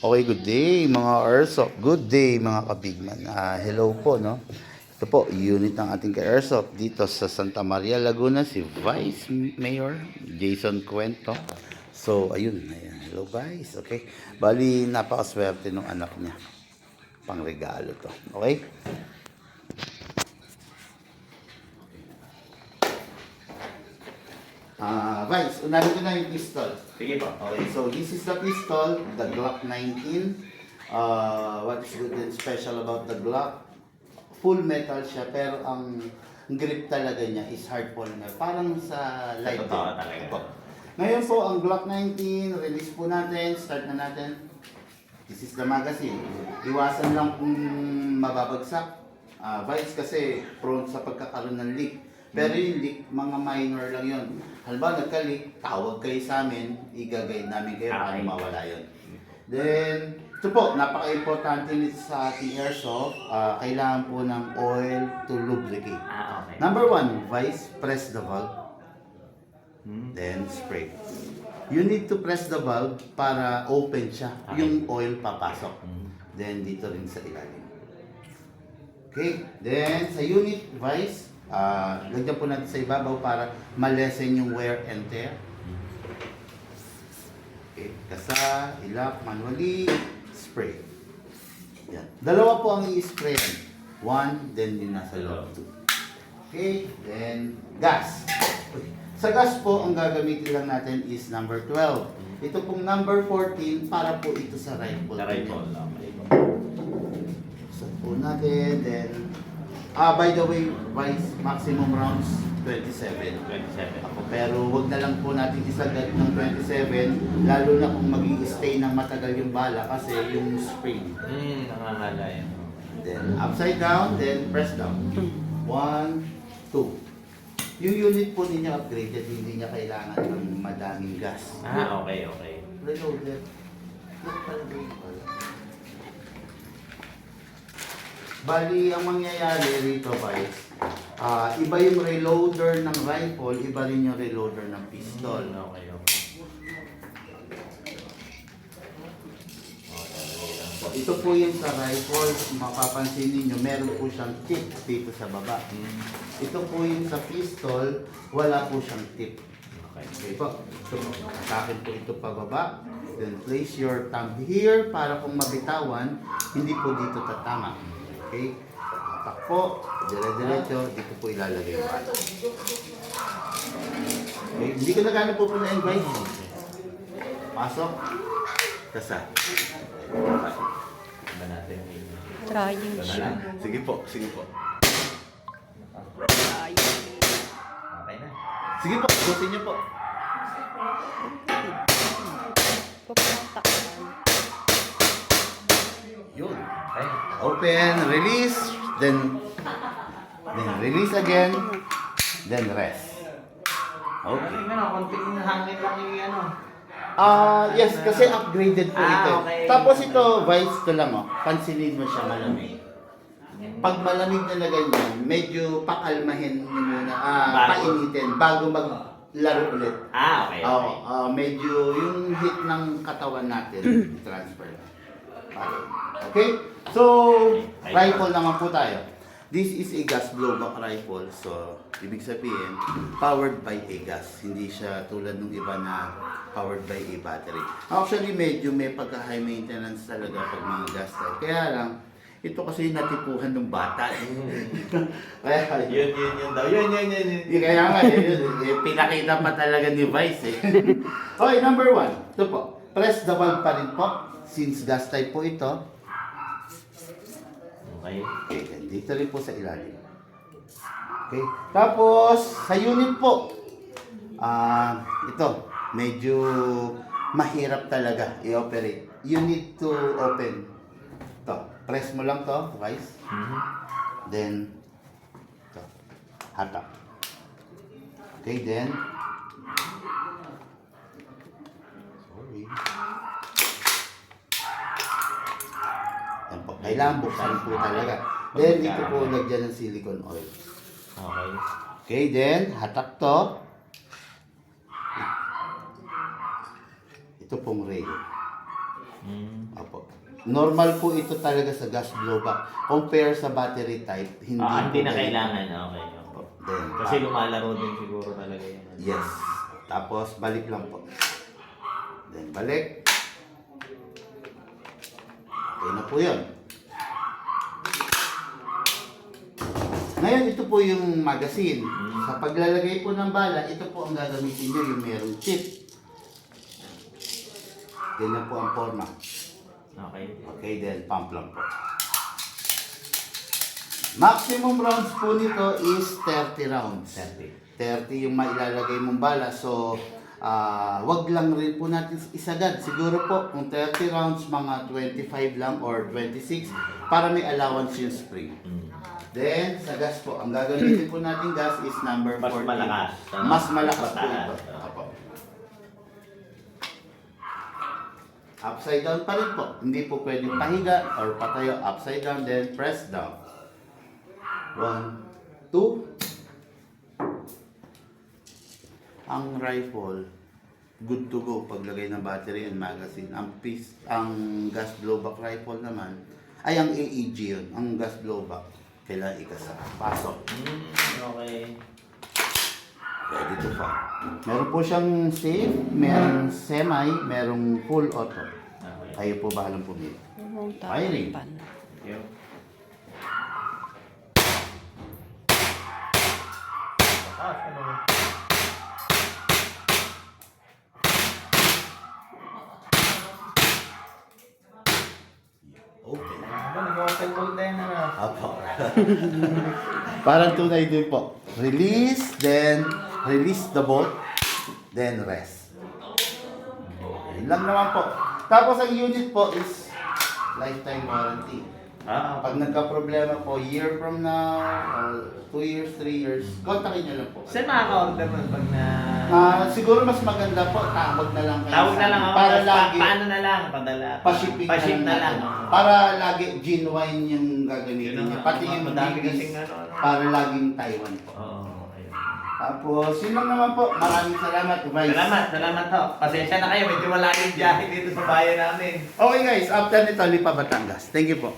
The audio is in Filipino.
Okay, good day mga Airsoft. Good day mga kabigman. Hello po, no? Ito po, unit ng ating ka-Airsoft dito sa Santa Maria, Laguna, si Vice Mayor Jason Cuento. So, ayun. Hello guys, okay? Bali, napakaswerte ng anak niya. Pangregalo to, okay? Vice, unahin ko na yung pistol. Sige po. Okay, so this is the pistol, the Glock 19. What is good and special about the Glock? Full metal siya, pero ang grip talaga niya is hard polymer. Parang sa light. Totoo talaga. Po. Ngayon po, ang Glock 19, release po natin, start na natin. This is the magazine. Iwasan lang kung mababagsak. Vice kasi prone sa pagkakaroon ng leak. Pero yung leak, mga minor lang yun. Halimbawa, nagka-leak, tawag kayo sa amin, i-guide namin kayo paano mawala yun. Then, ito po, napaka-importante nito sa ating airsoft. Kailangan po ng oil to lubricate. Okay. Number one, Vice, press the valve. Then, spray. You need to press the valve para open siya. Okay. Yung oil papasok. Then, dito rin sa ilalim. Okay. Then, sa unit, Vice, lagyan po natin sa ibabaw para malesen yung wear and tear. Okay. Kasa, ilap, manually, spray. Yan. Dalawa po ang i-sprayan. One, then yung nasa loob. Two. Okay. Then, gas. Sa gas po, ang gagamitin lang natin is number 12. Ito pong number 14 para po ito sa rifle. Sa rifle. So po natin, then by the way, Vice, maximum rounds 27. 27. Ako, pero wag na lang po natin isagad ng 27, lalo na kung mag-i-stay ng matagal yung bala kasi yung spring. Nangangalala yan. Then upside down, then press down. 1, 2. Yung unit po ninyo upgraded, hindi niya kailangan ng madaming gas. Okay. Reloaded. Look pala ba yung pala? Bali, ang mangyayari rito, Vice, iba yung reloader ng rifle, iba rin yung reloader ng pistol. Okay. Ito po yung sa rifle, mapapansin niyo meron po siyang tip dito sa baba. Ito po yung sa pistol, wala po siyang tip. Okay po. So, atake po ito pababa. Then place your thumb here para kung mabitawan, hindi po dito tatama. Okay? Atak po, dire-diretso, dito po ilalagay yung bala. Okay? Hindi ko na gano'n po punayin, guys. Pasok. Kasa. Iba natin yung... Trying siya. Sige po, sige po. Trying. Okay na. Sige po, gutin niyo po. Pupunta ka. Yun. Okay. Open, release, then release again, then rest. Okay. Konting hangin lang yung ano. Yes, kasi upgraded po ito. Okay. Tapos ito, Vice, ito lang pansinin mo siya malamig. Pag malamig na ganyan, medyo pakalmahin nyo muna, painitin bago maglaro ulit. Okay. Medyo yung heat ng katawan natin, transfer. Okay? So, rifle naman po tayo. This is a gas blowback rifle. So, ibig sabihin, powered by a gas. Hindi siya tulad ng iba na powered by a battery. Actually, medyo may pagka-high maintenance talaga pag mga gas type. Kaya lang, ito kasi natipuhan ng bata. Kaya, Yun daw. Yun. kaya nga, pinakita pa talaga ni Vice eh. Okay, number 1. Ito po. Press the valve pa rin po. Since gas type po ito. Okay. Okay, dito rin po sa ilalim. Okay. Tapos, sa unit po. Ito. Medyo mahirap talaga i-operate. You need to open. Ito. Press mo lang to, Vice. Then, ito. Hatak. Okay, then. Sorry. Yan po. Kailangan buksan po talaga. Then, dito po lagyan ng silicone oil. Okay. Okay, then, hatak to. Ito pong rail. Opo. Normal po ito talaga sa gas blowback. Compare sa battery type, hindi Hindi po na ganito. kailangan. Okay. Opo. Then, Kasi lumalaro din siguro talaga yun. yes. Tapos, balik lang po. Then, balik. Okay na po yun. Ngayon, ito po yung magazine. Sa paglalagay po ng bala, ito po ang gagamitin nyo, yung merong chip. Ganyan po ang forma. Okay. Okay, then pump lang po. Maximum rounds po nito is 30 rounds. 30 yung mailalagay mong bala. So, wag lang rin po natin isagad. Siguro po, kung 30 rounds, mga 25 lang or 26 para may allowance yung spring. Then, sa gas po, ang gagamitin po natin gas is number 14. Mas malakas. Mas malakas po Mataas. ito. Opo. Upside down pa rin po. Hindi po pwedeng pahiga or patayo. Upside down, then press down. 1, 2. Ang rifle, good to go paglagay ng battery and magazine. Ang gas blowback rifle naman, ay ang AEG yun. Ang gas blowback, kailangan ikasa. Pasok. Okay. Ready to fire. Meron po siyang safe, merong semi, merong full auto. Okay. Kayo po bahalang pumili. Yung Firing. tatakpan. Yun. Ano? Open. Nag-open call din na. Apo. Parang tunay din po. Release, then release the bolt, then rest. Yun lang naman po. Tapos ang unit po is lifetime warranty. Pag nagka-problema po, year from now, 2 years, 3 years, kontakin nyo lang po. Saan makaka-order mo pag na... Siguro mas maganda po, tawag na lang kayo. Tawag na lang ako. Para lagi, Paano na lang? Padala. pa-shipping Pa-ship na lang. natin. Para lagi genuine yung gagamitin Yun niya. ang- Pati yung madami DBs, kasing ano. para laging Taiwan po. Oo. Okay. Tapos, yun lang naman po. Maraming salamat, Vice. Salamat ho. Pasensya na kayo. Medyo malaking biyahe dito sa bayan namin. Okay guys, after nito, Lipa Batangas. Thank you po.